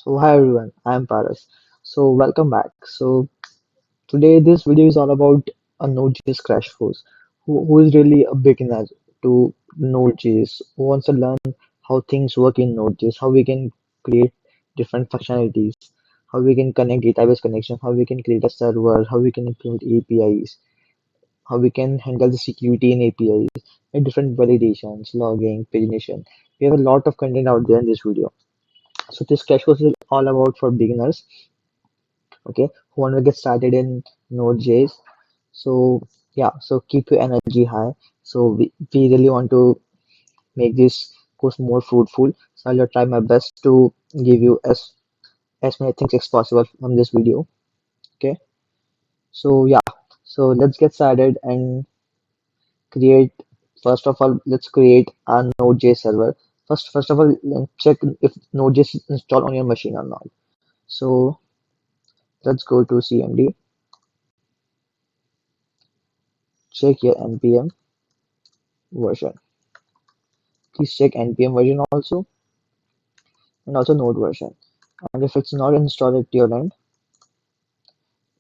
So hi everyone, I am Paras. So welcome back. So today this video is all about a Node.js crash course. Who is really a beginner to Node.js, who wants to learn how things work in Node.js, how we can create different functionalities, how we can connect database connection, how we can create a server, how we can implement APIs, how we can handle the security in APIs, and different validations, logging, pagination. We have a lot of content out there in this video. So this crash course is all about for beginners, okay, who want to get started in Node.js. So yeah, so keep your energy high. So we really want to make this course more fruitful. So I'll try my best to give you as many things as possible from this video. Okay. So yeah, so let's get started and create. First of all, let's create a Node.js server. First of all, check if Node.js is installed on your machine or not. So let's go to CMD, check your npm version. Please check npm version also, and also node version. And if it's not installed at your end,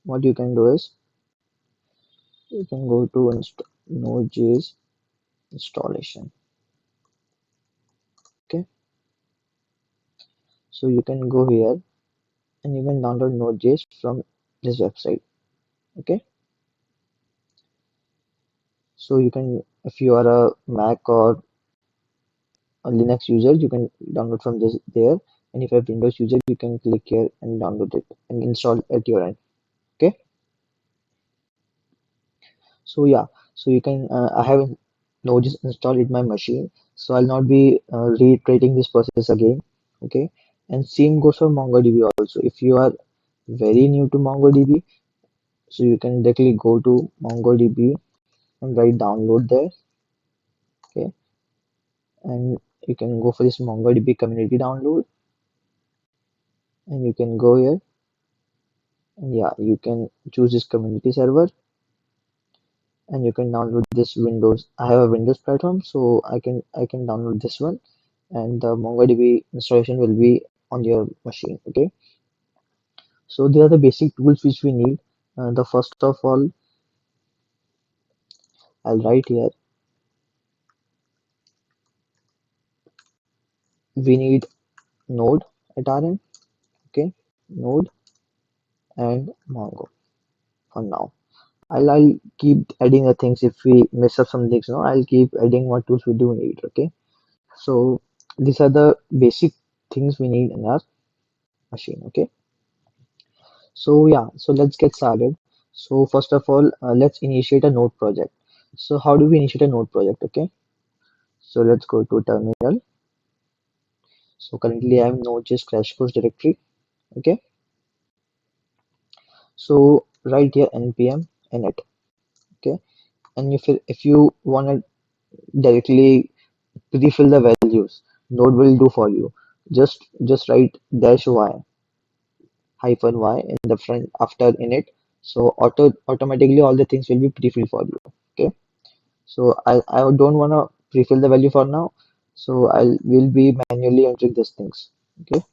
what you can do is you can go to node.js installation. Okay, so you can go here and you can download node.js from this website. Okay, so you can, if you are a Mac or a Linux user, you can download from this there, and if you're a Windows user, you can click here and download it and install at your end. Okay, so yeah, so you can I have Node.js installed in my machine, so I'll not be reiterating this process again. Okay, and same goes for MongoDB also. If you are very new to MongoDB, so you can directly go to MongoDB and write download there. Okay, and you can go for this MongoDB community download, and you can go here, and yeah, you can choose this community server, and you can download this Windows. I have a Windows platform, so I can download this one, and the MongoDB installation will be on your machine. Okay, so there are the basic tools which we need. The first of all, I'll write here. We need Node at our end. Okay, Node and Mongo for now. I'll keep adding the things if we mess up some things. No, I'll keep adding what tools we do need. Okay, so these are the basic things we need in our machine. Okay, so yeah, so let's get started. So first of all, let's initiate a node project. So how do we initiate a node project? Okay, so let's go to terminal. So currently I'm Node.js crash course directory. Okay, so right here npm init. Okay, and if you want to directly pre-fill the values, node will do for you. Just write -y in the front after init, so automatically all the things will be pre-filled for you. Okay, so I don't want to pre-fill the value for now, so will be manually entering these things. Okay,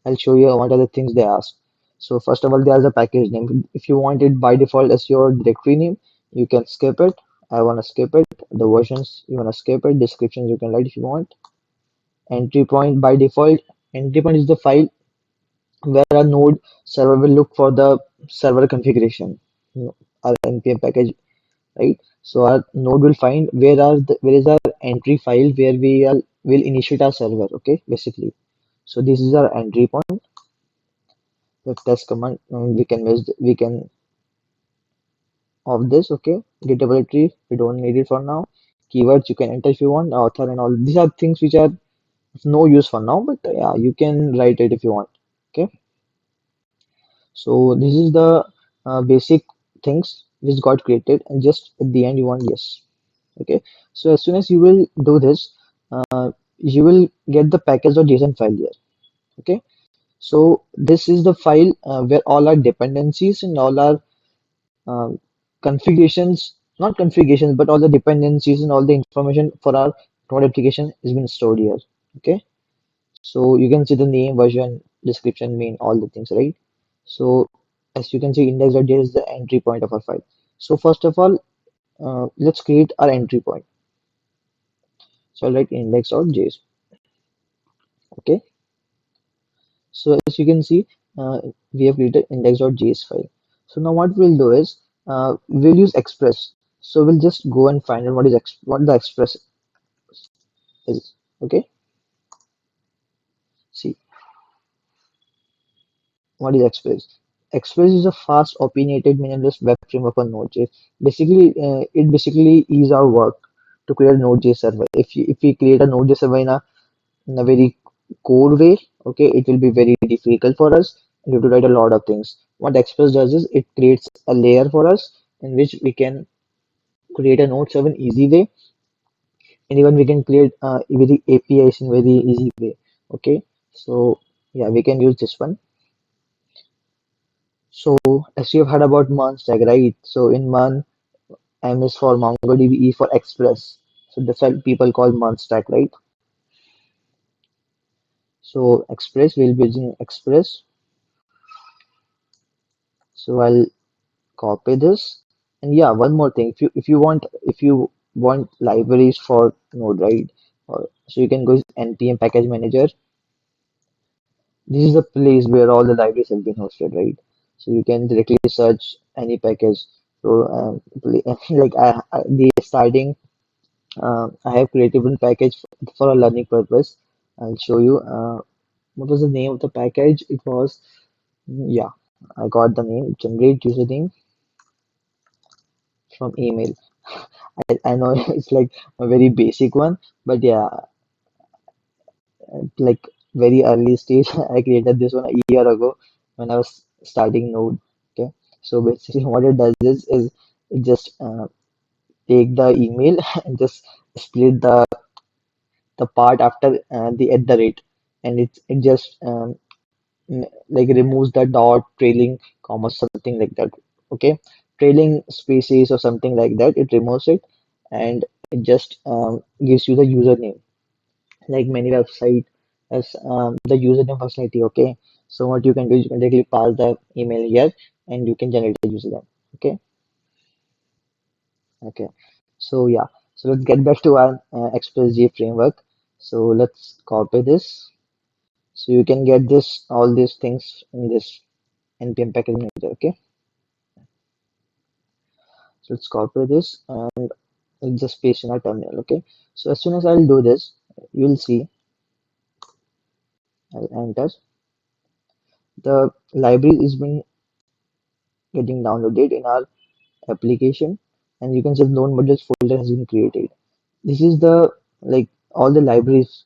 I'll show you what are the things they ask. So first of all, there's a package name. If you want it by default as your directory name, you can skip it. I want to skip it. The versions you want to skip it. Descriptions you can write if you want. Entry point by default. Entry point is the file where a node server will look for the server configuration. Our npm package, right? So our node will find where is our entry file where will initiate our server. Okay, basically. So this is our entry point. The test command, we can of this. Okay, Git repository, we don't need it for now. Keywords you can enter if you want. Author and all these are things which are of no use for now, but yeah, you can write it if you want. Okay, so this is the basic things which got created, and just at the end you want yes. Okay, so as soon as you will do this, you will get the package.json file here. Okay, so this is the file where all our dependencies and all our uh, configurations, not configurations, but all the dependencies and all the information for our node application has been stored here. Okay, So you can see the name, version, description, main, all the things, right? So as you can see, index.js is the entry point of our file. So first of all, let's create our entry point. So I'll write index.js. Okay. So as you can see, we have created index.js file. So now what we'll do is we'll use Express. So we'll just go and find out what the Express is. Okay. See what is Express. Express is a fast, opinionated, minimalist web framework on Node.js. Basically, it basically is our work to create a Node.js server. If we create a Node.js server in a very core way, okay, it will be very difficult for us. We have to write a lot of things. What Express does is it creates a layer for us in which we can create a Node server in easy way, and even we can create very APIs in very easy way. Okay, so yeah, we can use this one. So as you have heard about Mon stack, right? So in Mon, M is for MongoDB, E for Express. So that's why people call Mon stack, right? So Express, we'll be using Express. So I'll copy this. And yeah, one more thing. If you want libraries for Node, right? So you can go npm package manager. This is the place where all the libraries have been hosted, right? So you can directly search any package. So like the starting, I have created one package for a learning purpose. I'll show you. What was the name of the package? It was, yeah, I got the name. Generate username from email. I know it's like a very basic one, but yeah, like very early stage, I created this one a year ago when I was starting Node. Okay, so basically what it does is it just take the email and just split the part after the at the rate, and it just like removes the dot, trailing comma, something like that. Okay, trailing spaces or something like that. It removes it, and it just gives you the username. Like many website as the username functionality. Okay, so what you can do is you can directly pass the email here, and you can generate the username. Okay, okay. So yeah, so let's get back to our Express.js framework. So let's copy this. So you can get this all these things in this npm package manager. Okay, so let's copy this and we'll just paste in our terminal. Okay, so as soon as I'll do this, you'll see I'll enter the library is been getting downloaded in our application, and you can see the node modules folder has been created. This is the like all the libraries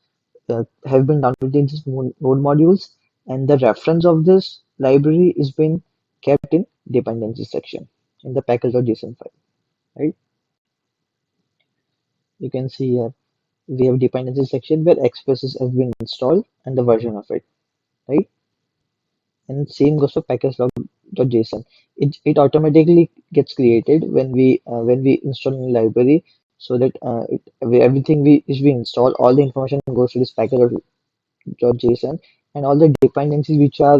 have been downloaded in this node modules, and the reference of this library is been kept in dependency section in the package.json file, right? You can see here we have dependency section where expresses have been installed and the version of it, right? And same goes for package.json. It automatically gets created when we install a library, so that everything we is we install, all the information goes to this package.json, and all the dependencies which are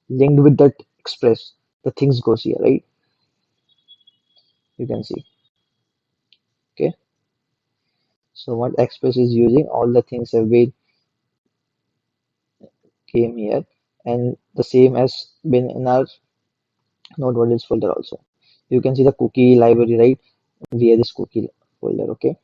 linked with that express, the things goes here, right? You can see. Okay. So what express is using, all the things have been came here, and the same has been in our node modules folder also. You can see the cookie library, right? Via this cookie folder. Okay,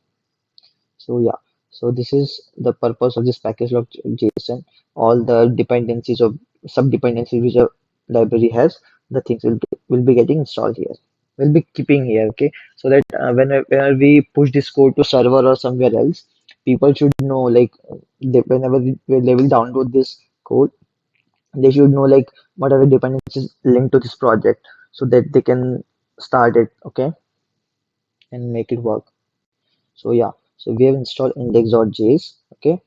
so yeah, so this is the purpose of this package log JSON. All the dependencies of sub dependencies which a library has, the things will be getting installed here, will be keeping here. Okay, so that whenever we push this code to server or somewhere else, people should know, like whenever they will download this code, they should know like what are the dependencies linked to this project, so that they can start it, okay, and make it work. So yeah, so we have installed index.js. Okay,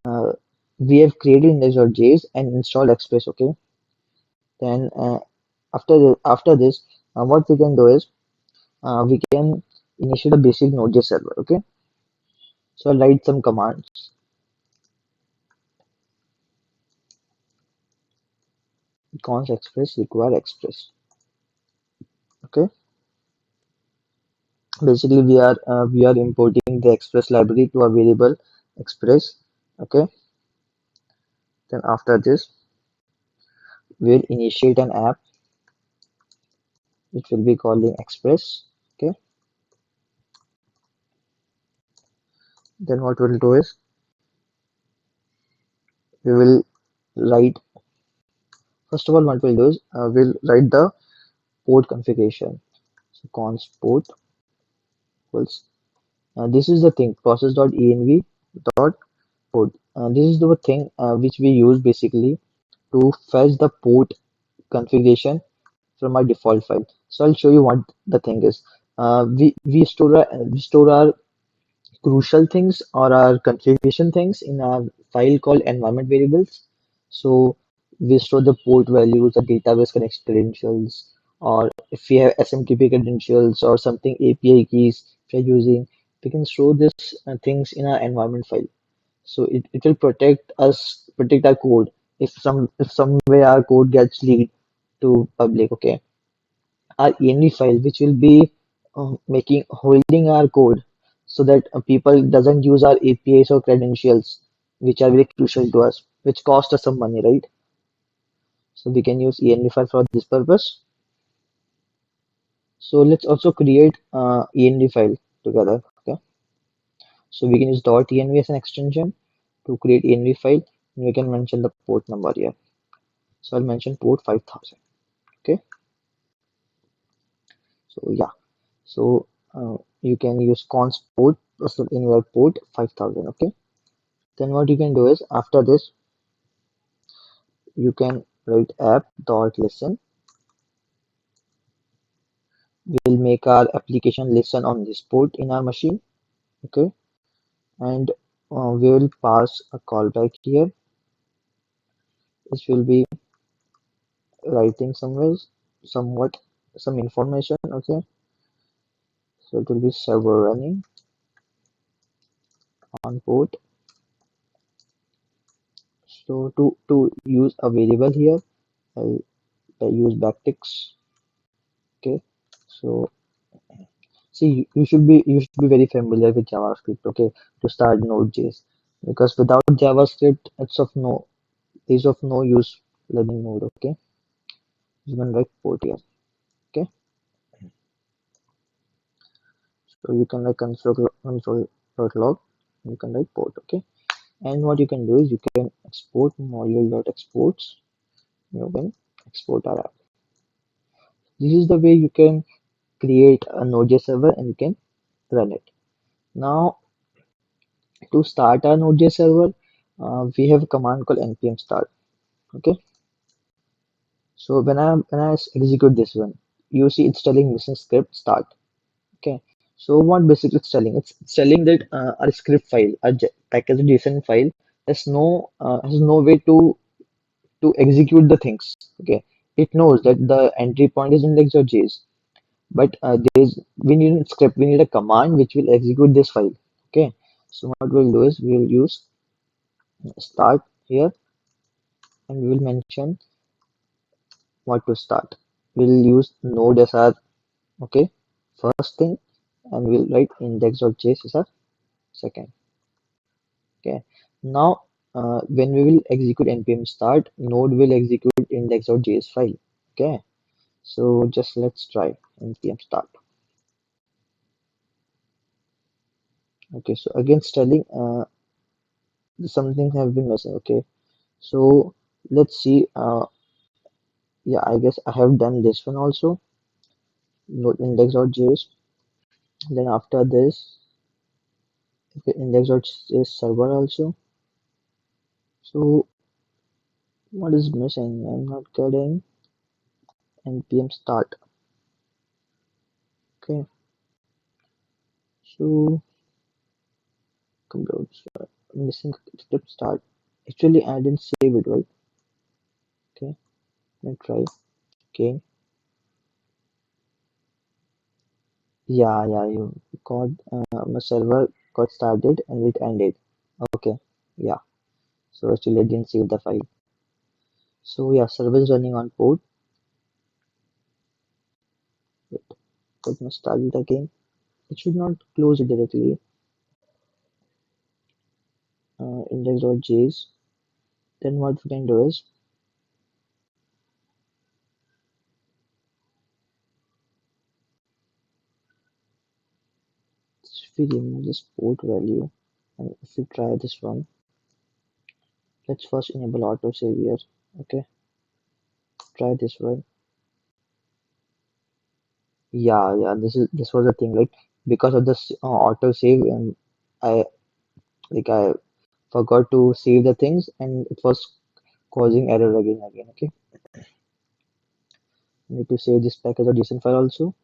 uh, we have created index.js and installed Express. Okay, then after this, what we can do is we can initiate a basic Node.js server. Okay, so I'll write some commands. Cons express require express. Okay, basically we are importing the express library to a variable express. Okay, then after this we'll initiate an app which will be calling express. Okay, then what we'll do is we will write, first of all what we'll do is we'll write the port configuration. So const port equals, this is the thing, process.env dot port. This is the thing which we use basically to fetch the port configuration from our default file. So I'll show you what the thing is. We store our crucial things or our configuration things in our file called environment variables. So we store the port values, the database connection credentials, or if we have SMTP credentials or something API keys if you're using, we can store these things in our environment file. So it will protect our code if some way our code gets leaked to public. Okay, our env file which will be making holding our code so that people doesn't use our APIs or credentials which are very crucial to us, which cost us some money, right? So we can use env file for this purpose. So let's also create env file together. Okay, so we can use .env as an extension to create env file, and we can mention the port number here. So I'll mention port 5000. Okay, so yeah, so you can use const port also in your port 5000. Okay, then what you can do is after this you can write app dot listen. We'll make our application listen on this port in our machine. Okay, and we will pass a callback here, which will be writing somewhere somewhat some information. Okay, so it will be server running on port. So to use a variable here, I use backticks. Okay, so see, you should be very familiar with JavaScript, okay, to start Node.js, because without JavaScript, it's of no use learning Node. Okay, you can write port here. Okay, so you can write console.log. You can write port. Okay, and what you can do is you can export module.exports. You can export our app. This is the way you can create a Node.js server and you can run it. Now, to start our Node.js server, we have a command called npm start. Okay, so when I execute this one, you see it's telling missing script start. Okay, so what basically it's telling? It's telling that our script file, our package.json file, has no way to execute the things. Okay, it knows that the entry point is index.js, but we need a script, we need a command which will execute this file. Okay, so what we'll do is we'll use start here, and we will mention what to start. We'll use node as our, okay, first thing, and we'll write index.js as our second. Okay, now when we will execute npm start, node will execute index.js file. Okay, so just let's try npm start. Okay, so again telling some things have been missing. Okay, so let's see. Yeah, I guess I have done this one also. Node index.js. Then after this, okay, index.js server also. So what is missing? I'm not getting npm start. Okay, so compose missing script start. Actually, I didn't save it, right? Okay, let's try. Okay, yeah, you got my server got started and it ended. Okay, yeah. So actually, I didn't save the file. So yeah, server is running on port. Wait, let me start it again. It should not close it directly. Index.js. Then what we can do is, if we remove this port value, and if we try this one, let's first enable autosave here. Okay, try this one. Yeah. This was the thing. Like because of this autosave, and I I forgot to save the things, and it was causing error again. Okay, I need to save this package.json file also,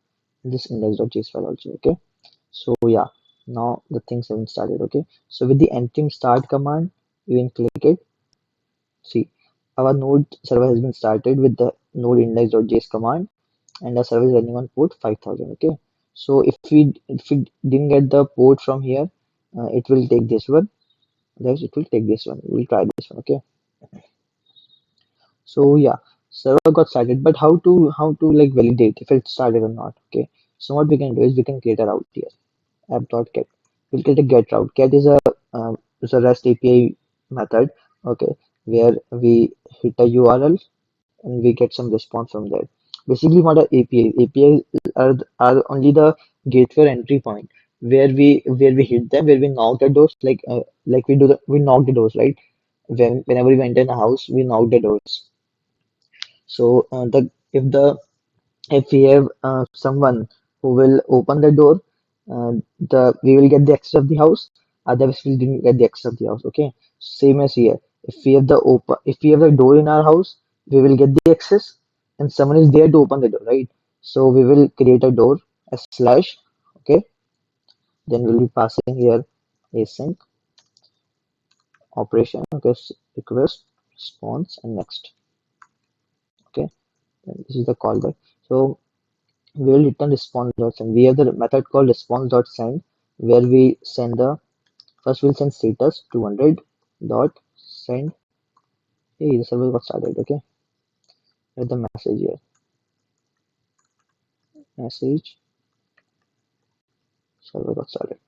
and this index.js file also. Okay, so yeah, now the things haven't started. Okay, so with the npm start command, you can click it. See, our node server has been started with the node index.js command, and the server is running on port 5000. Okay, so if we didn't get the port from here, it will take this one. Otherwise, it will take this one. We'll try this one. Okay, so yeah, server got started, but how to like validate if it started or not? Okay, so what we can do is we can create a route here. App.get. We'll get a get route. Get is a REST API method. Okay, where we hit a URL and we get some response from there. Basically, what are APIs? APIs are only the gateway entry point where we hit them, where we knock the doors, like we knock the doors, right? Whenever we enter a house, we knock the doors. So the if we have someone who will open the door, the we will get the access of the house. Otherwise, we didn't get the access of the house. Okay, same as here. If we have the door in our house, we will get the access, and someone is there to open the door, right? So we will create a door a slash. Okay, then we'll be passing here async operation. Okay, request response and next. Okay, and this is the callback. So we will return response.send. We have the method called response.send where we send the first we'll send status 200 dot send. Hey, the server got started. Okay, with the message here. Message server got started.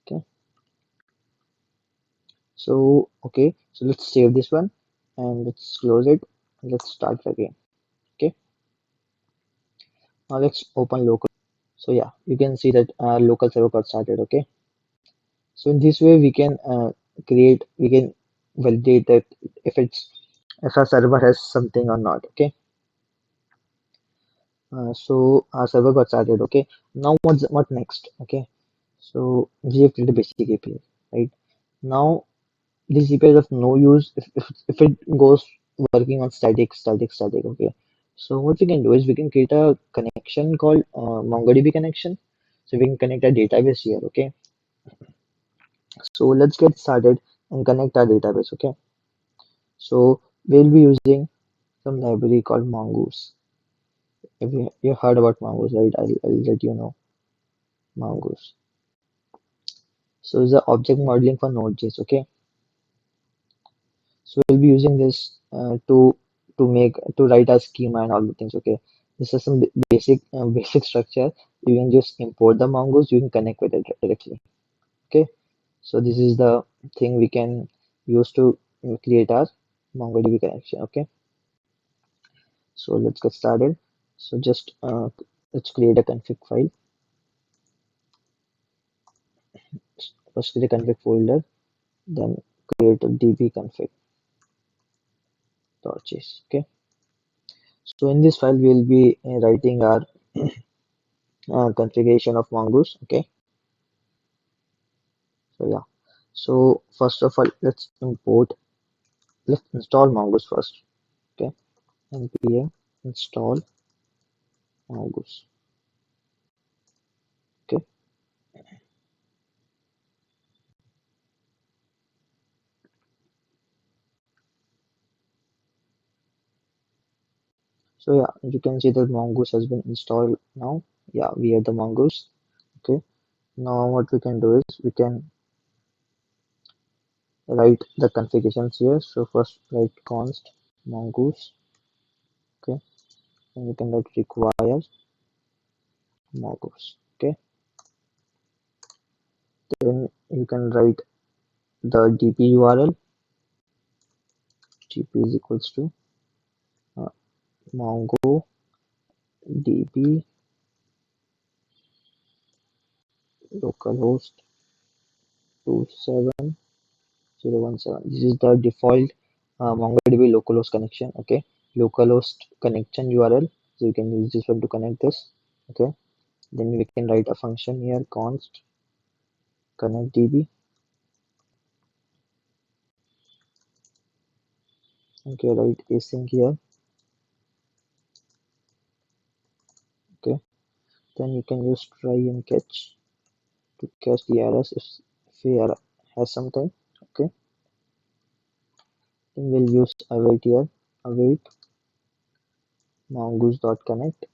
Okay, so let's save this one and let's close it. Let's start again. Okay, now let's open local. So yeah, you can see that our local server got started. Okay, so in this way we can validate that if a server has something or not. Okay, so our server got started. Okay, now what next? Okay, so we have created a basic API, right? Now this API is of no use if it goes working on static. Okay, so what we can do is we can create a connection called MongoDB connection. So we can connect a database here. Okay, so let's get started and connect our database. Okay, so we'll be using some library called Mongoose. If you heard about Mongoose, right? I'll let you know Mongoose. So it's the object modeling for NodeJs. Okay, so we'll be using this to write our schema and all the things. Okay, this is some basic structure. You can just import the Mongoose. You can connect with it directly. Okay, so this is the thing we can use to create our MongoDB connection. Okay, so let's get started. So just let's create a config file. First create a config folder, then create a db config.js. Okay, so in this file we'll be writing our configuration of Mongoose. Okay, so yeah, so first of all let's install Mongoose first. Okay, npm install Mongoose. Okay, so yeah, you can see that Mongoose has been installed now. Yeah, we have the Mongoose. Okay, now what we can do is we can write the configurations here. So first write const mongoose, okay, and you can write require mongoose, okay. Then you can write the db URL. db is equals to mongodb 27.017. This is the default MongoDB localhost connection. Okay, localhost connection URL. So you can use this one to connect this. Okay, then we can write a function here const connect db. Okay, write async here. Okay, then you can use try and catch to catch the errors if the error has something. Okay, then we'll use await here. Await mongoose.connect,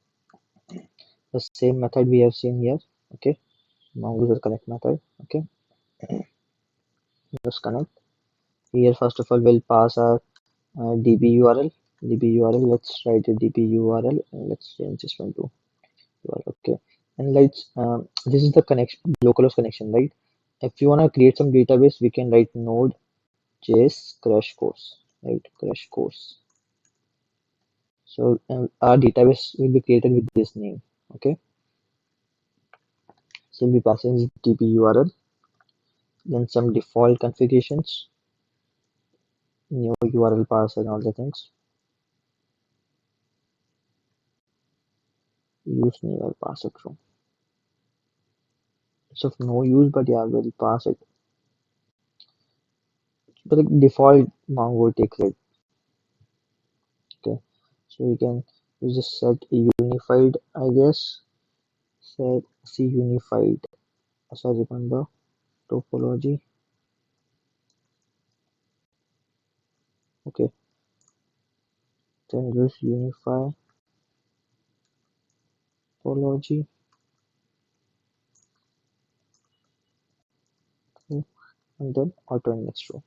the same method we have seen here. Okay, mongoose connect method. Okay, just connect. Here first of all we'll pass our db URL. Let's write a db URL and let's change this one to URL. Okay, and let's this is the connection, localhost connection, right? If you want to create some database, we can write NodeJs crash course, right? Crash course. So our database will be created with this name. Okay, so we'll be passing this db URL, then some default configurations, new URL parser and all the things. Use new URL parser true. It's of no use, but yeah, we'll pass it. But the default Mongo takes it. Okay, so you can use this set unified, I guess. Set C unified, as I remember, topology. Okay, then use unify topology. Okay, and then auto index true.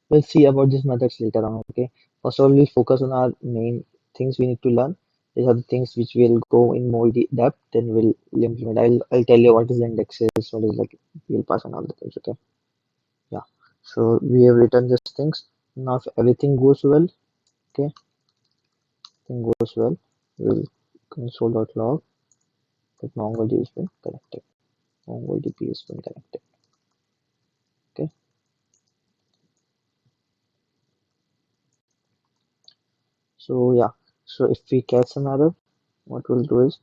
We'll see about these methods later on. Okay, first of all, we'll focus on our main things we need to learn. These are the things which we'll go in more depth, then we'll implement. I'll tell you what is the indexes, what is like, we'll pass on all the things. Okay, yeah. So we have written these things. Now if everything goes well, okay, everything goes well, we'll console.log that MongoDB has been connected. MongoDB has been connected. Okay. So yeah. So if we catch an error, what we'll do is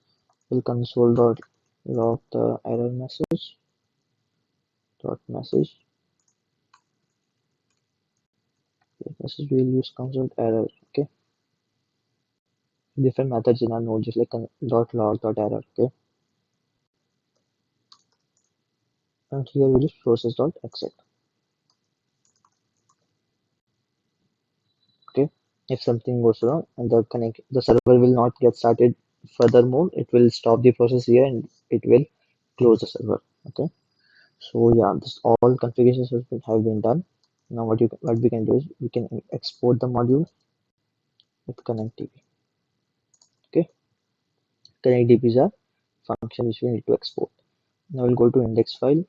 we'll console.log the error message dot message. Message we'll use console error. Okay. Different methods in our node, just like dot log dot error. Okay. And here we'll use process dot exit. Okay, if something goes wrong and the server will not get started furthermore, it will stop the process here and it will close the server. Okay, so yeah, this all configurations have been done. Now what we can do is we can export the module with connectdb. Okay, connectdb is a function which we need to export. Now we'll go to index file,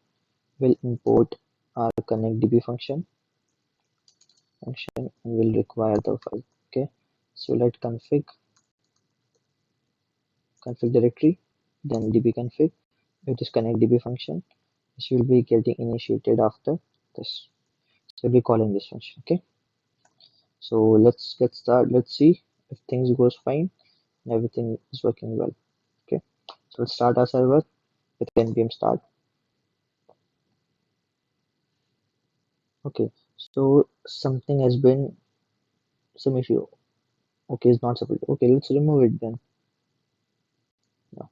we'll import our connectdb function and we'll require the file. Okay, so let config directory, then dbconfig with this connectdb function, which will be getting initiated after this. So we'll be calling this function. Okay, so let's get started. Let's see if things goes fine and everything is working well. Okay, so let's start our server with npm start. Okay, so something has been some issue. Okay, it's not supported. Okay, let's remove it then. No.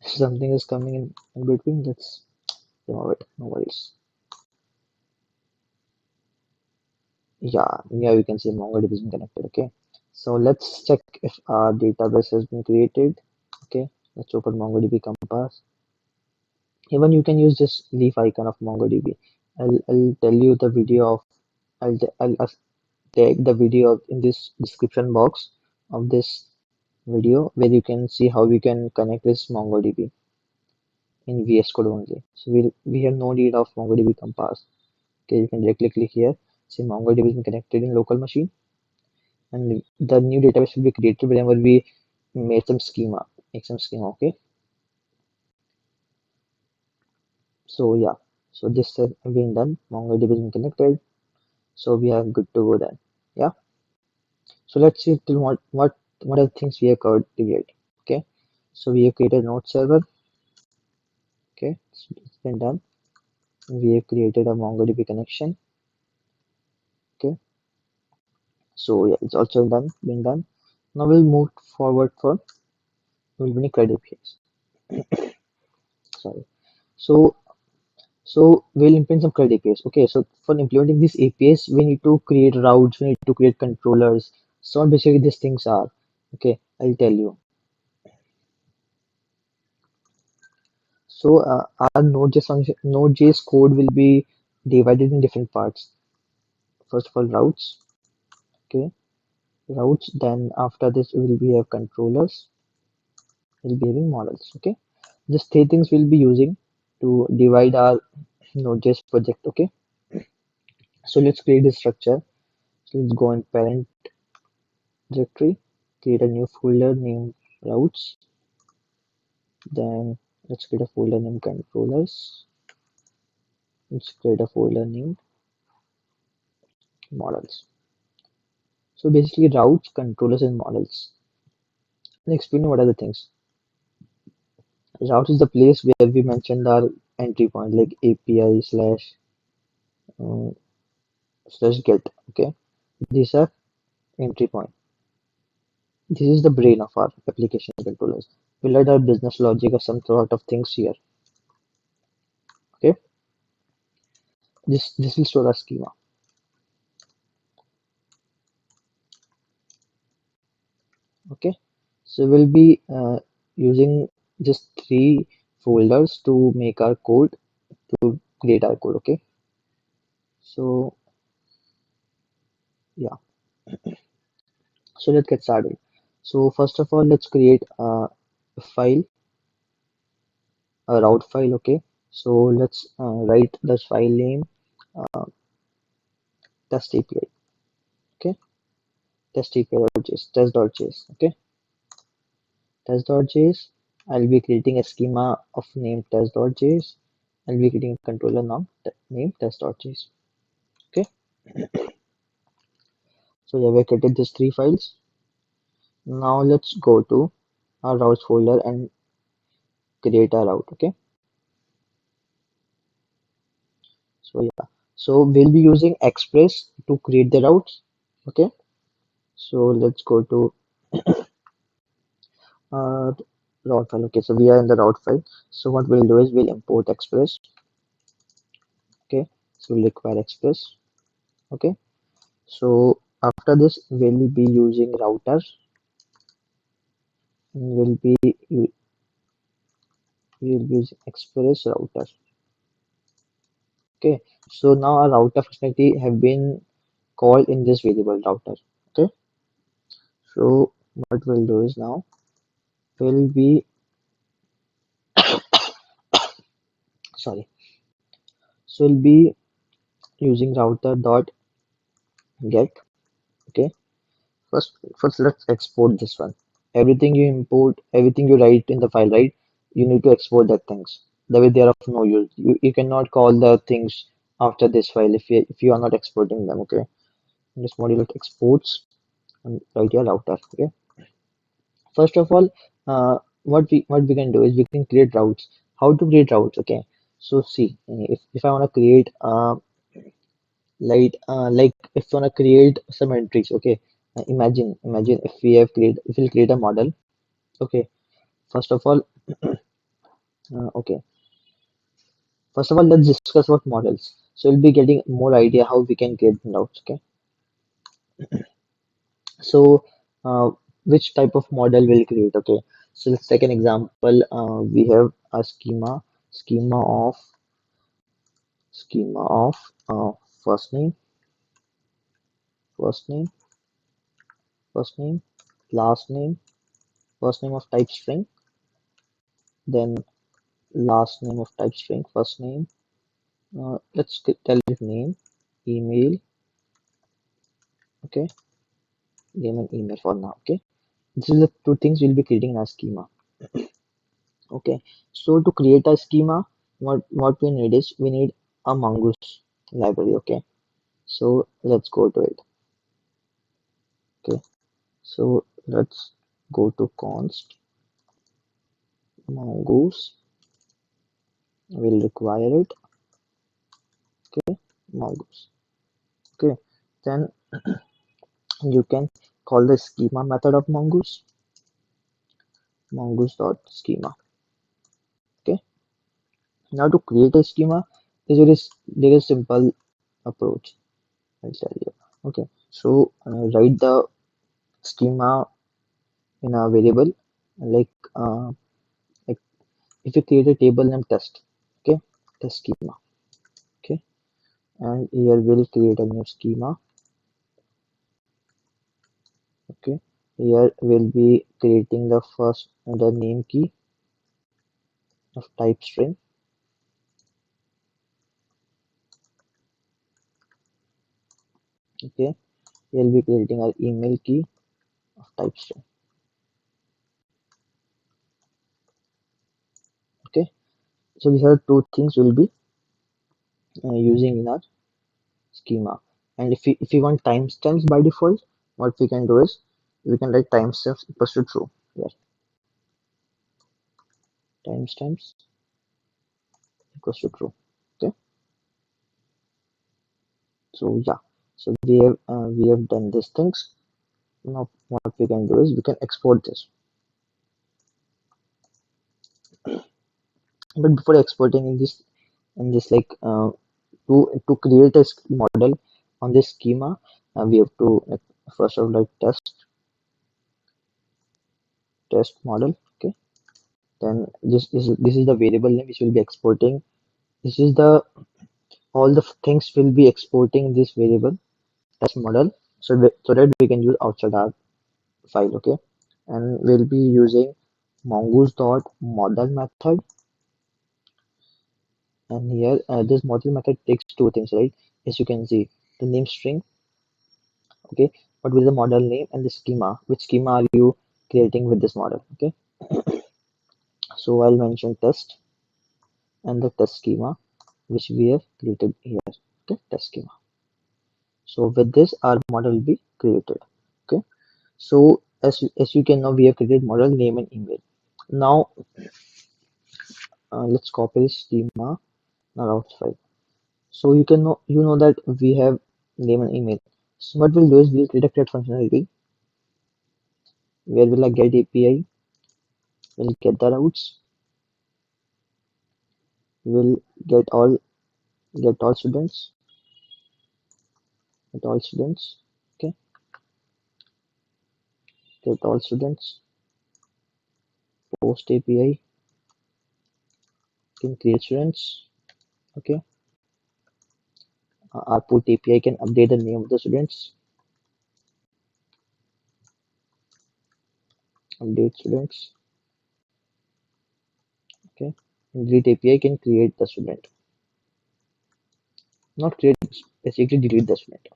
Something is coming in between, let's remove it, no worries. Yeah, we can see MongoDB is connected. Okay, so let's check if our database has been created. Okay, let's open MongoDB Compass. Even you can use this leaf icon of MongoDB. I'll tell you the video of I'll take the video in this description box of this video where you can see how we can connect this MongoDB in VS Code only. So we have no need of MongoDB compass. Okay, you can directly click here. See MongoDB is connected in local machine, and the new database will be created whenever we made some schema, make some schema. Okay, so yeah, so this has been done. MongoDB is been connected, so we are good to go then. Yeah. So let's see till what are the things we have covered to get. Okay, so we have created node server. Okay, so it's been done. We have created a MongoDB connection. Okay, so yeah, it's also been done. Now we'll move forward for we'll be credit APIs. Sorry. So we'll implement some credit APIs. Okay, so for implementing these APIs, we need to create routes, we need to create controllers. So what basically these things are. Okay, I'll tell you. So our Node.js code will be divided in different parts. First of all, routes. Okay, routes. Then after this, we will be have controllers. We'll be having models. Okay, these three things we'll be using to divide our Node.js project. Okay, so let's create a structure. So let's go in parent directory, create a new folder named routes. Then let's create a folder named controllers. Let's create a folder named models. So basically routes, controllers, and models. I'll explain what are the things. Routes is the place where we mentioned our entry point like API um, slash get. Okay, these are entry point. This is the brain of our application controllers. We learn our business logic or some sort of things here. Okay, this will store our schema. Okay, so we'll be using just three folders to make our code to create our code. Okay, so yeah, so let's get started. So first of all, let's create a file, a route file. Okay, so let's write this file name uh, test API. Okay, test API.js, test.js. Okay, test.js. I'll be creating a schema of name test.js. I'll be creating a controller name test.js. Okay, so yeah, we created these three files. Now let's go to our routes folder and create a route. Okay, so yeah, so we'll be using Express to create the routes. Okay, so let's go to uh, route file. Okay, so we are in the route file. So what we'll do is we'll import Express. Okay, so we'll require Express. Okay, so after this we'll be using router. And we'll be using Express router. Okay, so now our router functionality have been called in this variable router. Okay, so what we'll do is now we'll be sorry, so we'll be using router dot get. Okay, first let's export this one. Everything you import, everything you write in the file, right? You need to export that things. That way they are of no use. You cannot call the things after this file if you are not exporting them. Okay, in this module it exports and write your router. Okay, first of all, what we can do is we can create routes. How to create routes? Okay, so see, if I want to create like if you want to create some entries. Okay, imagine if we'll create a model. Okay, first of all, okay, first of all, let's discuss about models. So we'll be getting more idea how we can create routes. Okay, so which type of model we'll create? Okay, so let's take an example. We have a schema schema of first name, first name, first name, last name, first name of type string, then last name of type string, first name. Let's tell it name, email, okay, name and email for now. Okay, this is the two things we'll be creating in our schema. Okay, so to create a schema, what we need is we need a Mongoose library. Okay, so let's go to it. Okay, so let's go to const Mongoose. We'll require it. Okay, Mongoose. Okay, then you can call the schema method of Mongoose, mongoose.schema. Okay, now to create a schema there is simple approach. I'll tell you. Okay, so write the schema in a variable like like if you create a table named test. Okay, test schema. Okay, and here we'll create a new schema. Okay, here we'll be creating the name key of type string. Okay, we'll be creating our email key of type string. Okay, so these are two things we'll be using in our schema. And if we want timestamps by default, what we can do is we can write timestamps equals to true. Here, timestamps equals to true. Okay, so yeah, so we have done these things. Now what we can do is we can export this. But before exporting in this like to create a model on this schema, we have to like, first of all like test model. Okay, then this is the variable name which will be exporting. This is the all the things will be exporting this variable test model, so that we can use outside our file. Okay, and we'll be using mongoose dot model method. And here this model method takes two things, right? As you can see, the name string. Okay, what will the model name and the schema, which schema are you creating with this model? Okay, so I'll mention test and the test schema which we have created here. Okay, test schema. So with this our model will be created. Okay, so as you can know, we have created model name and email. Now let's copy this schema in our routes file. So you know that we have name and email. So what we'll do is we'll create a create functionality where we'll like get API, we'll get the routes, we'll get all students, get all students. Okay, get all students, post API, can create students. Okay, output API can update the name of the students, update students. Okay, delete API can create the student, not create, basically delete the student.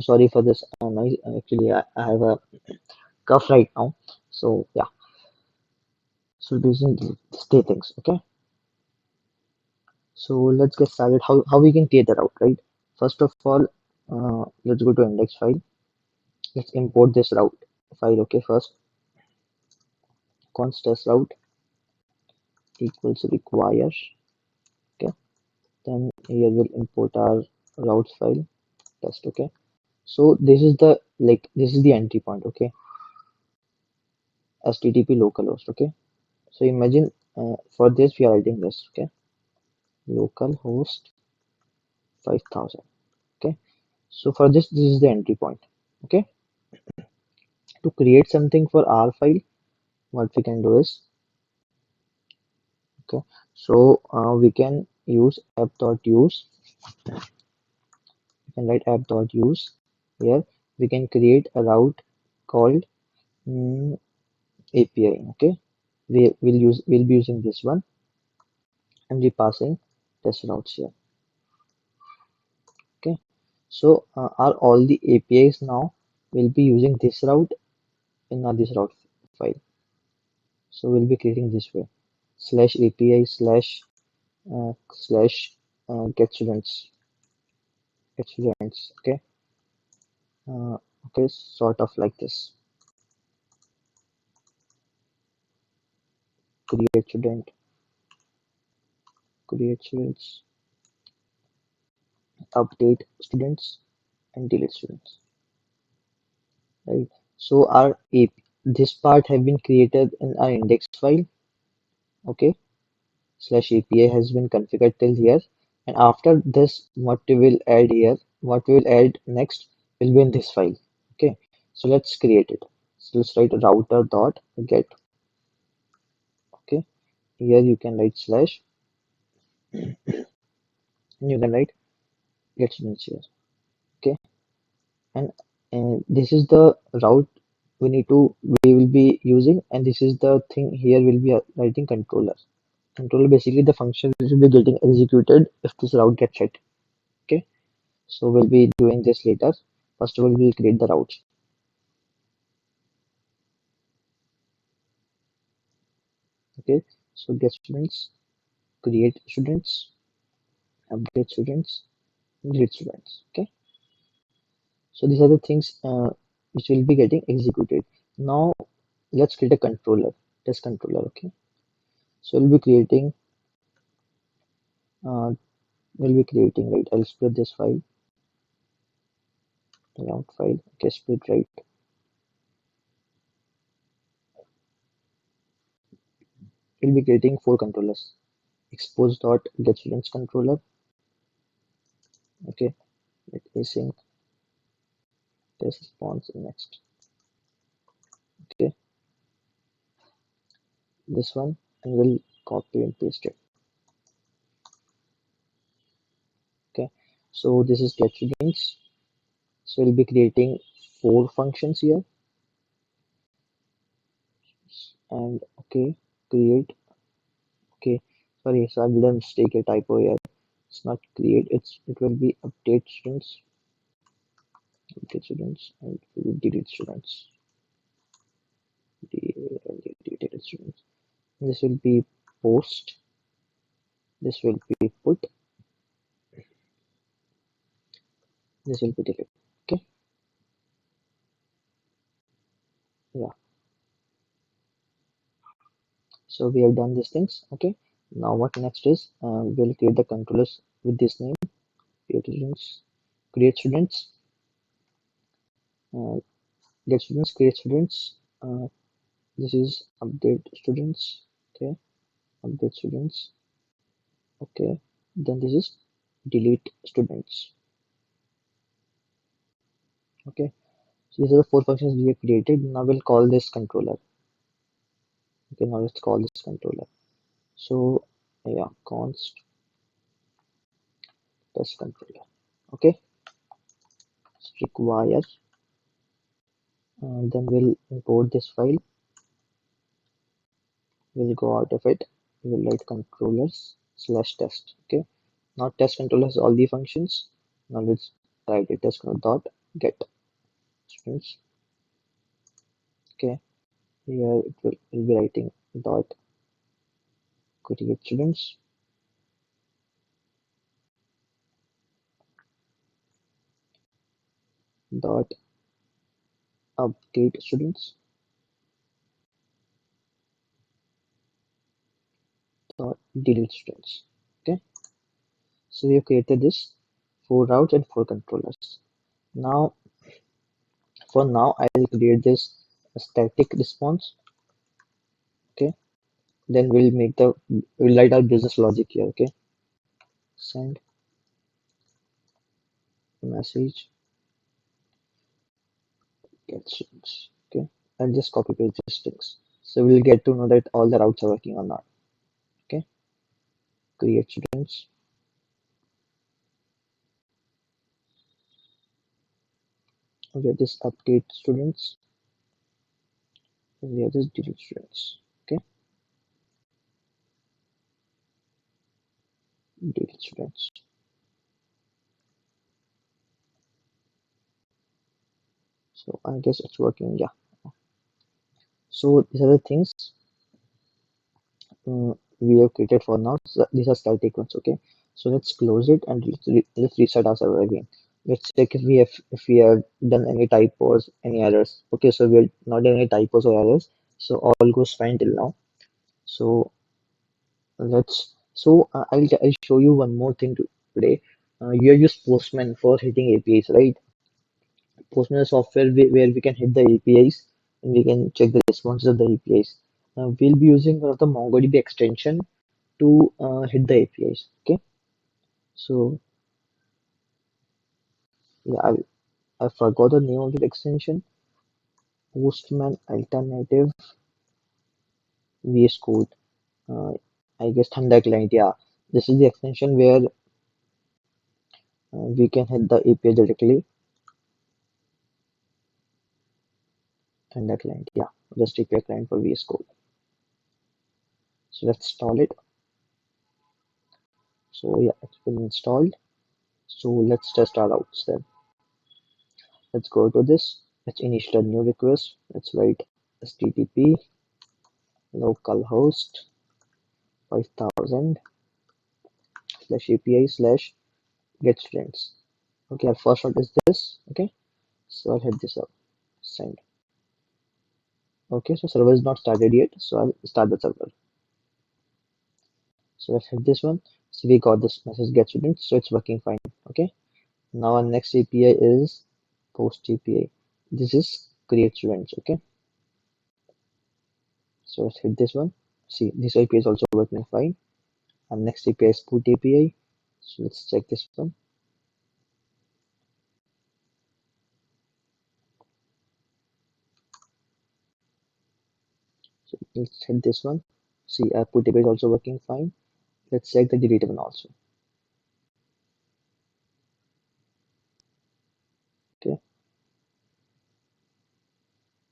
Sorry for this noise. Actually, I have a cough right now. So yeah, so using stay things. Okay, so let's get started. How we can create the route, right? First of all, let's go to index file. Let's import this route file. Okay, first const test route equals require. Okay, then here we'll import our routes file test. Okay, so this is the entry point. Okay, http localhost. Okay, so imagine for this we are writing this. Okay, localhost 5000. Okay, so for this is the entry point. Okay, to create something for our file, what we can do is, okay, so we can use app.use. We can write app.use. Here we can create a route called API. Okay, we'll be using this one and be passing test routes here. Okay, so are all the APIs now will be using this route in this route file. So we'll be creating this way /API get students. Okay, okay, sort of like this. Create student, create students, update students, and delete students. Right. So our this part have been created in our index file. Okay, /API has been configured till here, and after this, what we will add here, what we will add next will be in this file. Okay, so let's create it. So let's write router dot get. Okay, here you can write slash, and you can write get students here. Okay, and this is the route we will be using, and this is the thing here we'll be writing controller. Controller basically the function which will be getting executed if this route gets hit. Okay, so we'll be doing this later. First of all, we'll create the routes. Okay, so get students, create students, update students, delete students. Okay, so these are the things which will be getting executed. Now let's create a controller, test controller. Okay, so uh, we'll be creating, right, I'll split this file, route file. Okay, split, right. We'll be creating 4 controllers. Expose dot get students controller. Okay, let async test response next. Okay, this one, and we'll copy and paste it. Okay, so this is get students. So we'll be creating 4 functions here, and okay, create. Okay, sorry, so I did a mistake, a typo here. It's not create, it will be update students, and delete students. Deleted students. This will be post. This will be put. This will be delete. Okay, yeah. So we have done these things. Okay, now what next is we'll create the controllers with this name. Create students, uh, get students, create students. This is update students. Okay, update students. Okay, then this is delete students. Okay, so these are the 4 functions we have created. Now we'll call this controller. Okay, now let's call this controller. So yeah, const test controller. Okay, require, then we'll import this file. We'll go out of it. We'll write controllers/test. Okay, now test controllers all the functions. Now let's write it test controller dot get students. Okay, here we'll be writing dot create students, dot update students, dot delete students. Okay, so we have created this 4 routes and 4 controllers. Now for now I'll create this static response. Okay, then we'll write our business logic here. Okay, send message get students. Okay, I'll just copy paste these things. So we'll get to know that all the routes are working or not. Okay, create students. We have this update students, and we have this delete students. Okay, delete students. So I guess it's working. Yeah. So these are the things we have created for now. So these are static ones. Okay, so let's close it and let's restart our server again. Let's check if we have done any typos, any errors. Okay, so we're not done any typos or errors, so all goes fine till now. So I'll show you one more thing today. You have used Postman for hitting APIs, right? Postman is software where we can hit the APIs and we can check the responses of the APIs. We'll be using one of the MongoDB extension to hit the APIs. Okay, so yeah, I forgot the name of the extension. Postman Alternative VS Code. Uh, I guess Thunder Client. Yeah, this is the extension where we can hit the API directly. Thunder Client. Yeah, just API client for VS Code. So let's install it. So yeah, it's been installed. So let's test our routes then. Let's go to this. Let's initiate a new request. Let's write HTTP localhost 5000 / API / get students. Okay, our first route is this. Okay, so I'll hit this up. Send. Okay, so server is not started yet, so I'll start the server. So let's hit this one. So we got this message get students, so it's working fine. Okay, now our next API is post API. This is create students. Okay, so let's hit this one. See, this API is also working fine. Our next API is put API. So let's check this one. So let's hit this one. See, our put API is also working fine. Let's check the delete one also. Okay,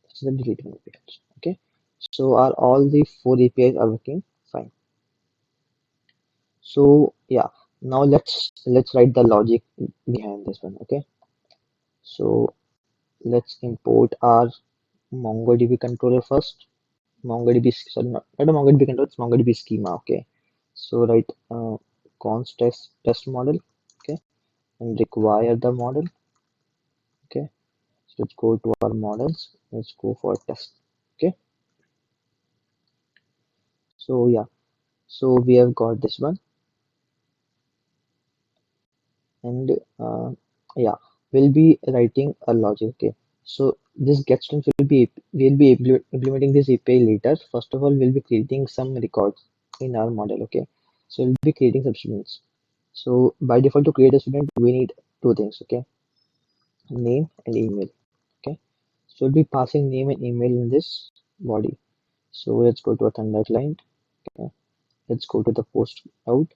this is the delete one API also. Okay, so are all the 4 APIs are working fine. So yeah, now let's write the logic behind this one. Okay, so let's import our MongoDB controller first. MongoDB, sorry, not a MongoDB controller, it's MongoDB schema. Okay, so write const test model. Okay, and require the model. Okay, so let's go to our models. Let's go for test. Okay, so yeah, so we have got this one, and yeah, we'll be writing a logic. Okay, so this get students we'll be implementing this API later. First of all, we'll be creating some records in our model. Okay, so we'll be creating some students. So by default, to create a student, we need two things. Okay, name and email. Okay, so we'll be passing name and email in this body. So let's go to a Thunder client. Okay, let's go to the post out.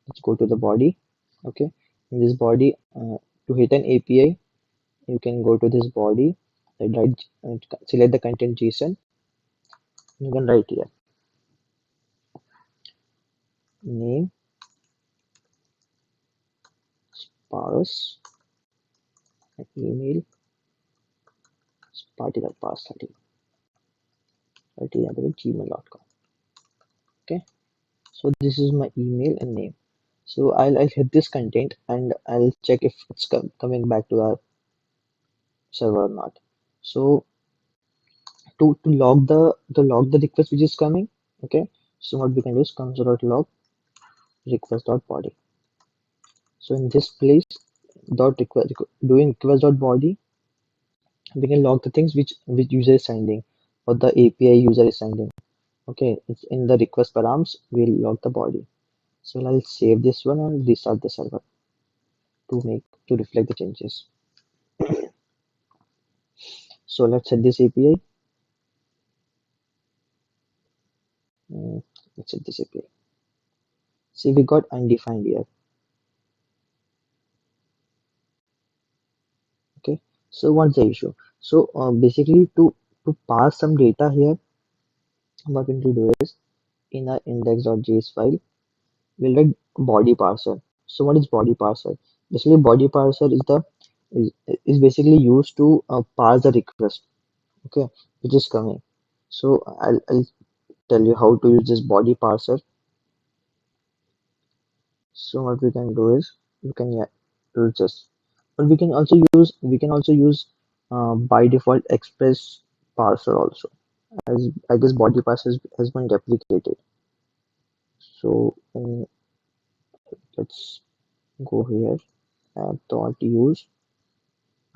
Let's go to the body. Okay, in this body, to hit an API, you can go to this body and write and select the content JSON. You can write here name Paras and email Patidar Paras gmail.com. Okay, so this is my email and name. So I'll hit this content and I'll check if it's coming back to our server or not. So to log the request which is coming. Okay, so what we can do is console.log request.body. So in this place dot request doing request.body, we can log the things which user is sending or the API user is sending. Okay, it's in the request params, we'll log the body. So I'll save this one and restart the server to reflect the changes. So let's set this API. Let's set this API. See, we got undefined here. Okay, so what's the issue? So basically, to pass some data here, what we need to do is in our index.js file, we'll write body parser. So what is body parser? Basically, body parser is, is basically used to parse the request. Okay, which is coming. So I'll tell you how to use this body parser. So what we can do is we can, yeah, use this, but we can also use by default express parser also, as I guess body parser has been deprecated. So let's go here, dot use.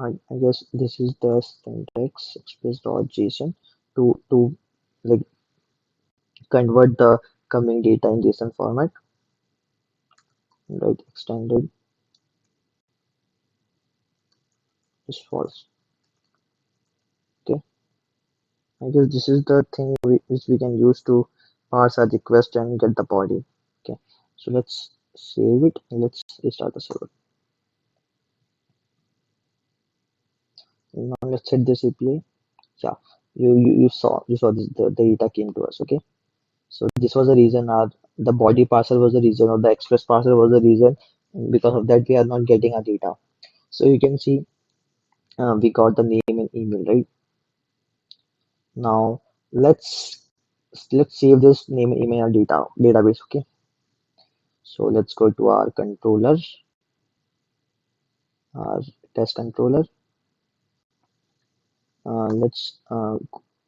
I guess this is the syntax express.json to like convert the coming data in JSON format, right? Extended is false. Okay, I guess this is the thing which we can use to parse our request and get the body. Okay, so let's save it and let's restart the server. Now let's set this API. Yeah, you saw this, the data came to us. Okay, so this was the reason our the body parser was the reason, or the express parser was the reason. Because of that, we are not getting our data. So you can see we got the name and email, right? Now let's save this name and email data database. Okay, so let's go to our controller, our test controller. Let's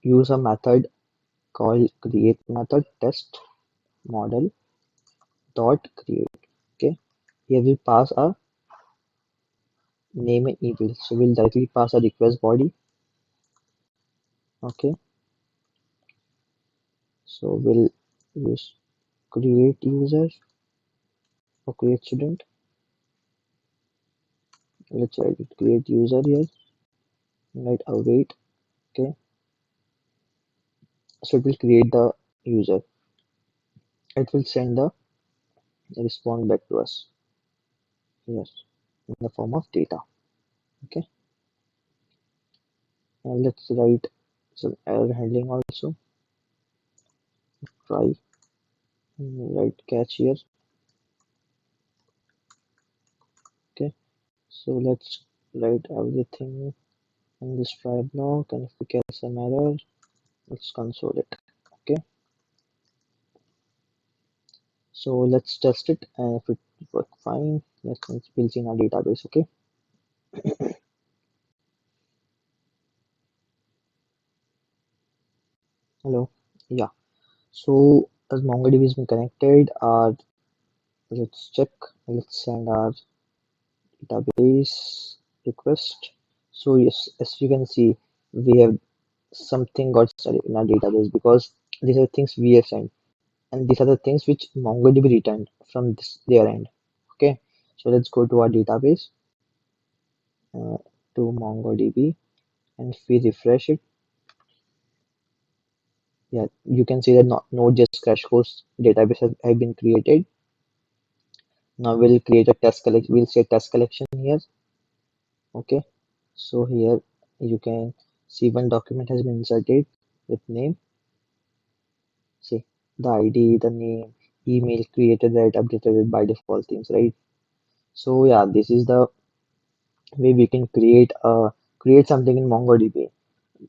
use a method called create method test model dot create. Okay, here we pass a name and email, so we'll directly pass a request body. Okay, so we'll use create user or create student. Let's write it create user here, right? Await. Okay, so it will create the user. It will send the response back to us, yes, in the form of data. Okay, and let's write some error handling also. Try write catch here. Okay, so let's write everything in this try block, and if we catch some error, let's console it. Okay, so let's test it, and if it works fine, let's build in our database. Okay, hello, yeah. So as MongoDB has been connected, let's check. Let's send our database request. So yes, as you can see, we have something got started in our database because these are things we have sent, and these are the things which MongoDB returned from their end. Okay, so let's go to our database, uh, to MongoDB, and if we refresh it, yeah, you can see that Node.js crash course database have been created. Now we'll create a test collection. We'll say test collection here. Okay, so here you can see one document has been inserted with name. See the ID, the name, email created, right, updated with by default things, right? So yeah, this is the way we can create something in MongoDB.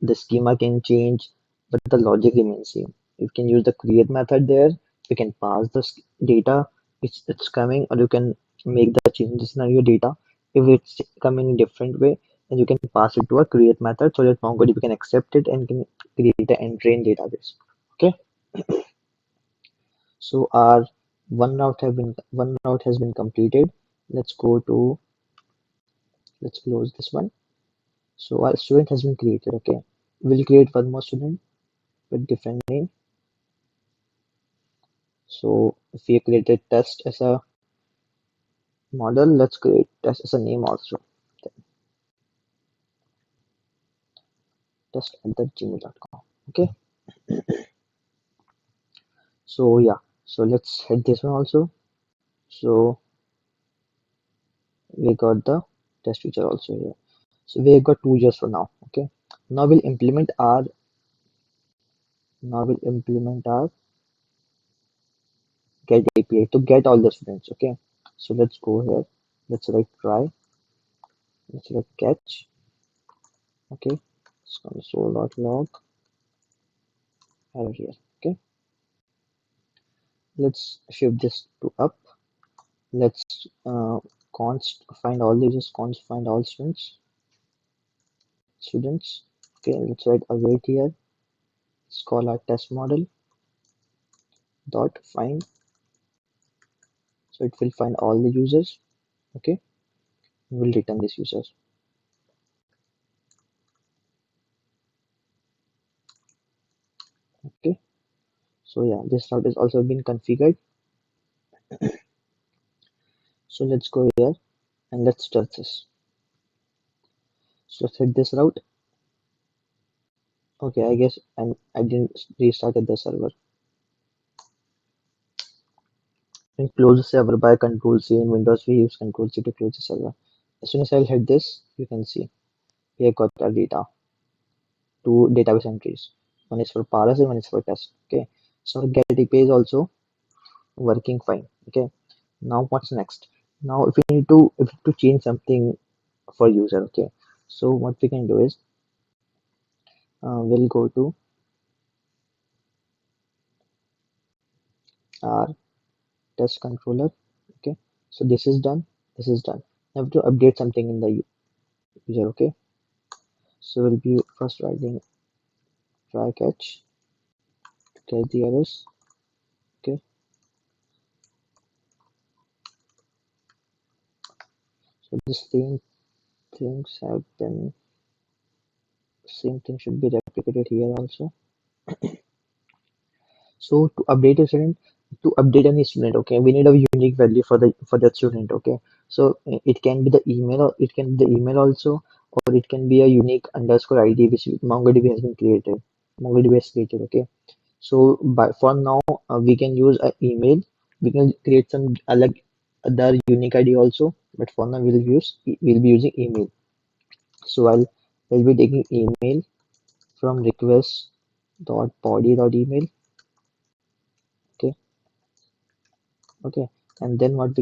The schema can change, but the logic remains same. You can use the create method there. You can pass the data which it's coming, or you can make the changes in your data. If it's coming in a different way, then you can pass it to a create method so that MongoDB can accept it and can create an entry in database. Okay, so our one route has been completed. Let's go to let's close this one. So our student has been created. Okay, we'll create one more student with different name. So if we created test as a model, let's create test as a name also. Test at the gmail.com. Okay. So yeah, so let's hit this one also. So we got the test feature also here. So we have got two users for now. Okay, now we'll implement our get API to get all the students. Okay, so let's go here. Let's write try. Let's write catch. Okay, it's console.log error here. Okay, let's shift this to up. Let's const find all the users, const find all students. Okay, let's write await here. Let's call our test model dot find. So it will find all the users. Okay, we'll return these users. Okay, so yeah, this route is also been configured. So let's go here and let's test this. So let's hit this route. Okay, I guess I didn't restarted the server. And close the server by Control C. In Windows we use Control C to close the server. As soon as I'll hit this, you can see we have got our data, two database entries. One is for Paras and one is for test. Okay, so get API is also working fine. Okay, now what's next? Now if we need to change something for user. Okay, so what we can do is we'll go to our test controller. Okay, so this is done. This is done. Now we have to update something in the user. Okay, so we'll be first writing try catch to catch the errors. Okay, so the same thing should be replicated here also. So to update any student, okay, we need a unique value for that student. Okay, so it can be the email, or it can be the email also, or it can be a unique underscore ID which MongoDB has been created. MongoDB has created. Okay, so for now we can use an email. We can create some like other unique ID also, but for now we'll be using email. So I'll be taking email from request dot body dot email. Okay, okay, and then what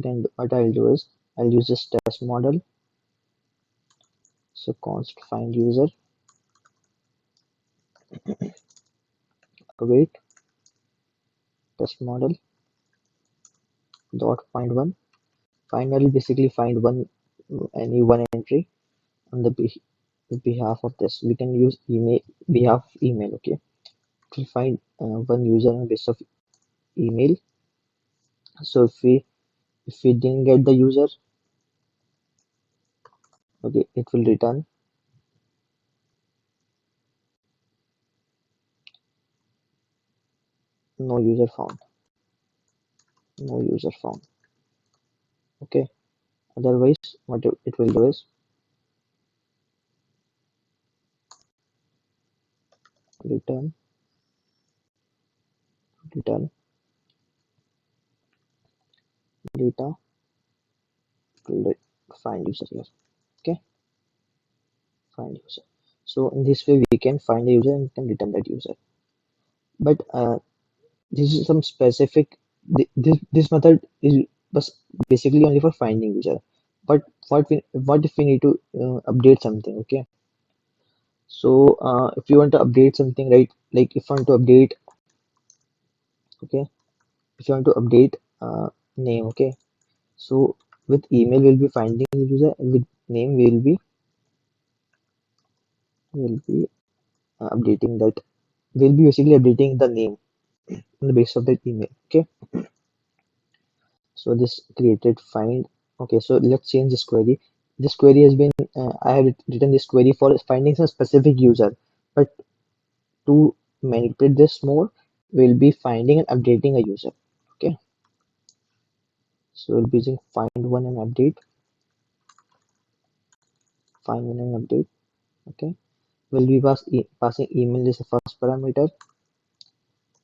I'll do is I'll use this test model. So const find user await test model dot find one. Finally, basically find any one entry on the behalf of this. We can use email behalf email. Okay, to find one user on basis of email. So if we didn't get the user, okay, it will return no user found. No user found. Okay, otherwise what it will do is return data to find user here. Okay, find user. So in this way we can find the user and can return that user. But this is some specific. This method is basically only for finding user. But what if we need to update something? Okay, so if you want to update something, right? Like if you want to update, okay, if you want to update name, okay. So with email we'll be finding the user, and with name we'll be updating that. We'll be basically updating the name on the basis of that email. Okay, so this created find. Okay, so let's change this query. This query has been I have written this query for finding some specific user, but to manipulate this more, we'll be finding and updating a user. Okay, so we'll be using find one and update. Find one and update. Okay, we'll be passing email as the first parameter.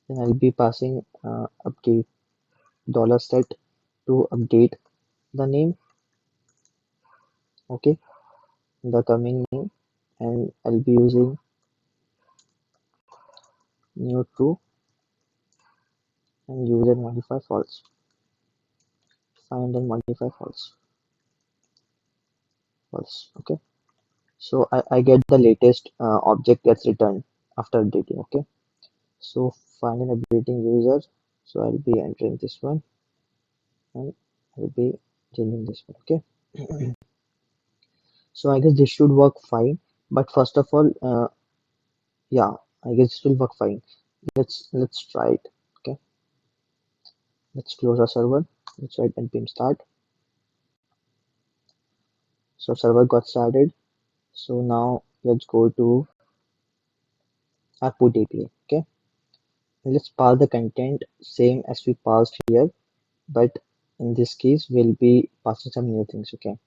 Then I'll be passing update $set to update the name, okay, the coming name, and I'll be using new true and user modify false. Find and modify false. Okay. So I get the latest object gets returned after updating. Okay. So find an updating user. So I'll be entering this one and I'll be changing this one. Okay. So I guess this should work fine. But first of all, yeah, I guess this will work fine. Let's try it. Okay. Let's close our server. Let's write npm start. So server got started. So now let's go to our put API. Okay. Let's pass the content same as we passed here, but in this case we'll be passing some new things. Okay.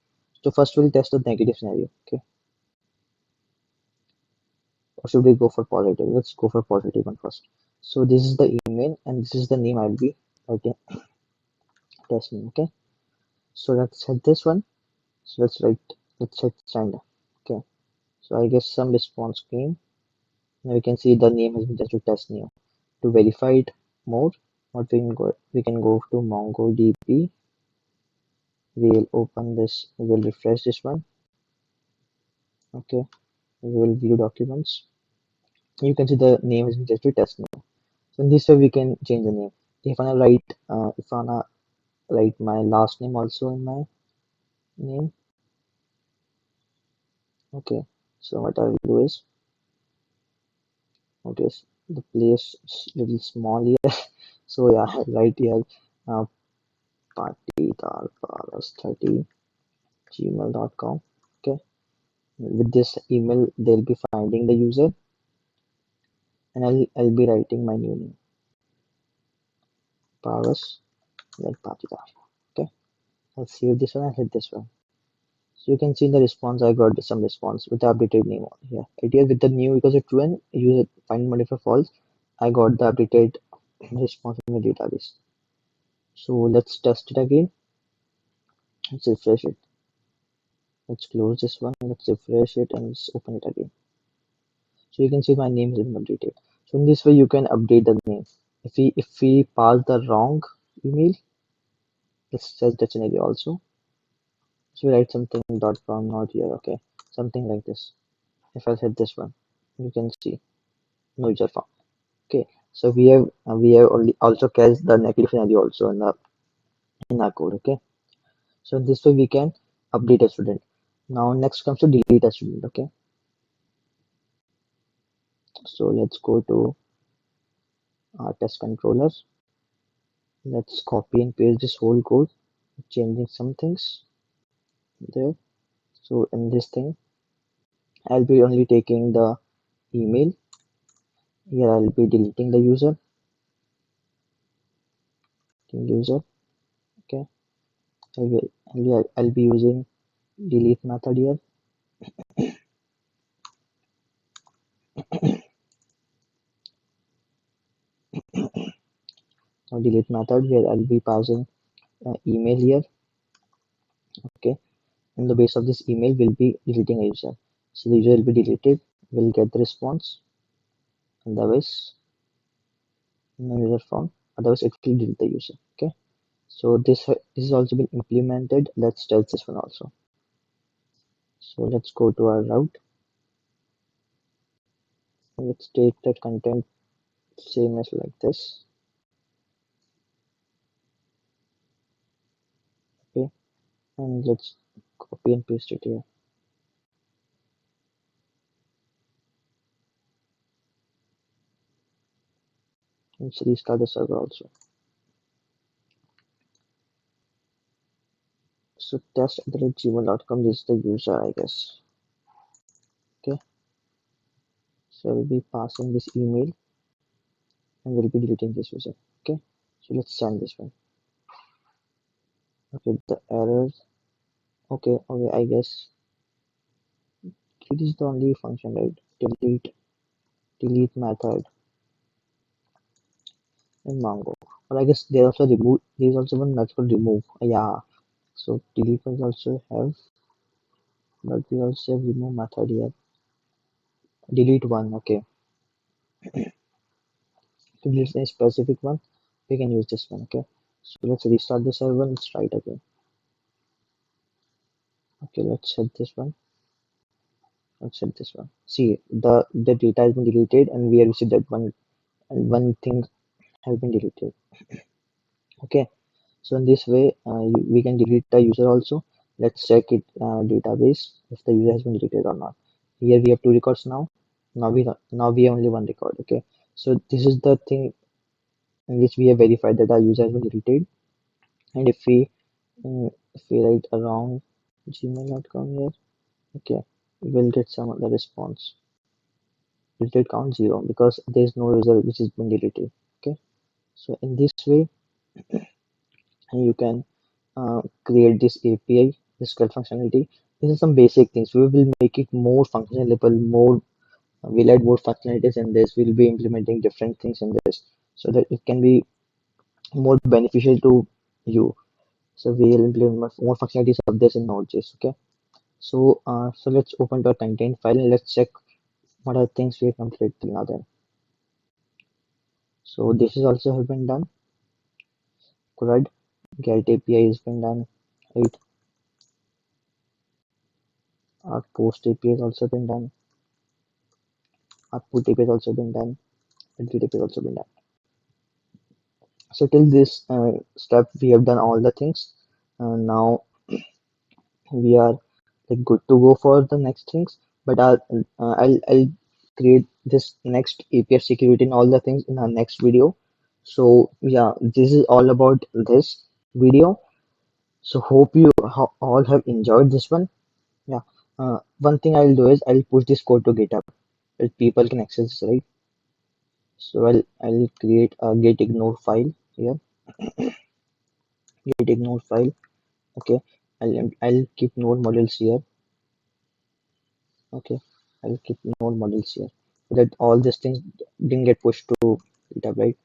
So first we'll test the negative scenario. Okay. Or should we go for positive? Let's go for positive one first. So this is the email and this is the name I'll be writing test name. Okay. So let's set this one. So let's set standard. Okay. So I guess some response came. Now we can see the name has been just to test new. To verify it more, what we can go to MongoDB. We'll open this, we'll refresh this one. Okay, we will view documents. You can see the name is just to test now. So in this way we can change the name. If I wanna write my last name also in my name. Okay, so what I will do is, okay, the place is little small here. So yeah, right here, uh, Patidar Paras 30 gmail.com. Okay, with this email they'll be finding the user and I'll be writing my new name, Paras Patidar. Okay, I'll save this one and hit this one. So you can see in the response I got some response with the updated name here. It is with the new because it's true and use find modify false. I got the updated response in the database. So let's test it again. Let's refresh it. Let's close this one. Let's refresh it and let's open it again. So you can see my name is updated. So in this way you can update the name. If we pass the wrong email, let's test the scenario also. So we write something .com not here. Okay, something like this. If I hit this one, you can see no user found. Okay, so we have only also cached the negative scenario also in our code. Okay, so this way we can update a student. Now next comes to delete a student. Okay, so let's go to our test controller. Let's copy and paste this whole code, changing some things there. So in this thing, I'll be only taking the email. Here I'll be deleting the user. Okay, I'll be using delete method here. Now delete method here I'll be passing email here. Okay, in the base of this email will be deleting a user. So the user will be deleted, will get the response, otherwise no user found, otherwise it will delete the user. Okay, so this is also been implemented. Let's test this one also. So let's go to our route. Let's take that content same as like this. Okay, and let's copy and paste it here. Let's restart the server also. So test@gmail.com is the user, I guess. Okay, so we'll be passing this email and we'll be deleting this user. Okay, so let's send this one. Okay, the errors. Okay, I guess it is the only function, right? Delete method. in Mongo. But I guess there also remove. There is also one method called remove. Yeah. So delete files also have, but we also have remove method here. Delete one. Okay. If it's a specific one, we can use this one. Okay. So let's restart the server. Let's try it again. Okay. Let's set this one. Let's set this one. See, the data has been deleted, and we have received that one, and one thing has been deleted. Okay. So in this way, we can delete the user also. Let's check it database if the user has been deleted or not. Here we have two records now. Now we have only one record. Okay. So this is the thing in which we have verified that our user has been deleted. And if we write around gmail.com here, okay, we will get some other response. Deleted count 0 because there is no user which has been deleted. Okay. So in this way, you can create this API, this GET functionality. This is some basic things. We will make it more functionable, more we'll add more functionalities in this. We'll be implementing different things in this so that it can be more beneficial to you. So we'll implement more functionalities of this in Node.js. Okay. So let's open the content file and let's check what are things we have completed till now then. So this is also have been done. Correct. Get API has been done. Right. Our post API has also been done. Our put API has also been done. And Git API has also been done. So till this step, we have done all the things. Now we are like good to go for the next things. But I'll create this next API security and all the things in our next video. So yeah, this is all about this video. So hope you all have enjoyed this one. Yeah. One thing I'll do is I'll push this code to GitHub that people can access, right? So I'll create a git ignore file here. Git ignore file. Okay. I'll keep node modules here. Okay. I'll keep node modules here so that all these things didn't get pushed to GitHub, right?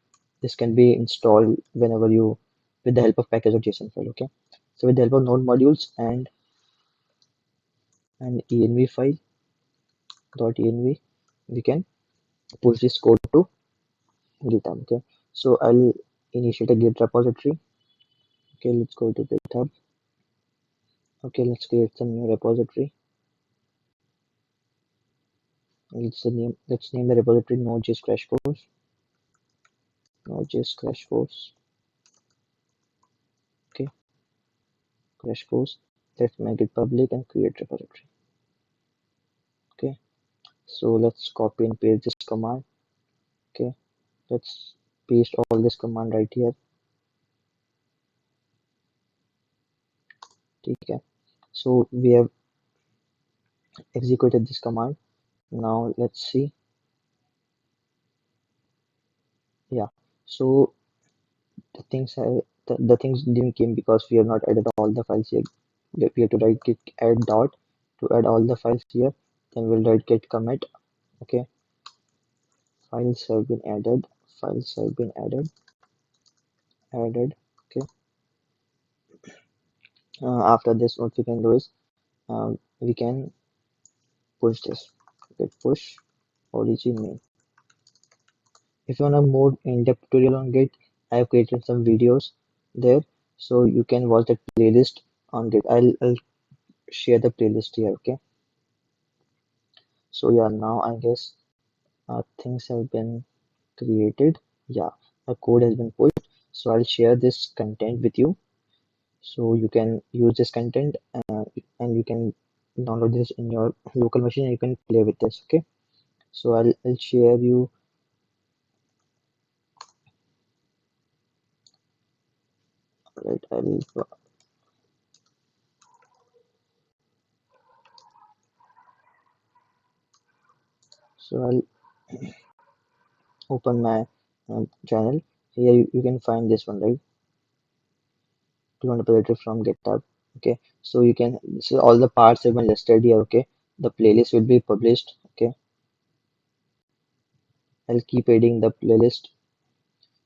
This can be installed whenever you with the help of package.json file. Okay. So with the help of node modules and an env file .env, we can push this code to GitHub. Okay. So I'll initiate a Git repository. Okay. Let's go to GitHub. Okay. Let's create some new repository. Let's name the repository NodeJs crash course. NodeJs crash course. Okay. Crash course. Let's make it public and create repository. Okay. So let's copy and paste this command. Okay. Let's paste all this command right here. Okay. So we have executed this command. Now let's see. Yeah. So the things didn't came because we have not added all the files here. We have to write git add dot to add all the files here. Then we'll write git commit. Okay. Files have been added. Files have been added. Added. Okay. After this, what we can do is we can push this. Git push origin name. If you want a more in-depth tutorial on Git, I have created some videos there, so you can watch that playlist on Git. I'll share the playlist here. Okay. So yeah, now I guess things have been created. Yeah, the code has been pushed. So I'll share this content with you, so you can use this content and you can download this in your local machine and you can play with this. Okay. So I'll share you. Right. I'll open my channel. Here you can find this one, right? Clone repository from GitHub. Okay. So you can, so all the parts have been listed here. Okay. The playlist will be published. Okay. I'll keep adding the playlist.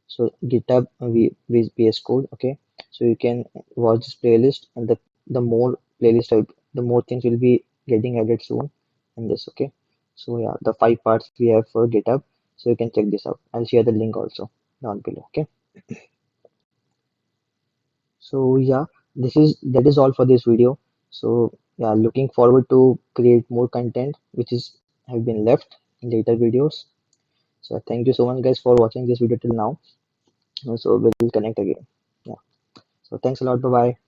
So GitHub with VS Code. Okay, so you can watch this playlist, and the more playlist the more things will be getting added soon in this. Okay, so yeah, the 5 parts we have for GitHub, so you can check this out. I'll share the link also down below. Okay, so yeah, that is all for this video. So yeah, looking forward to create more content which is have been left in later videos. So thank you so much guys for watching this video till now. So we'll connect again. Yeah. So thanks a lot. Bye bye.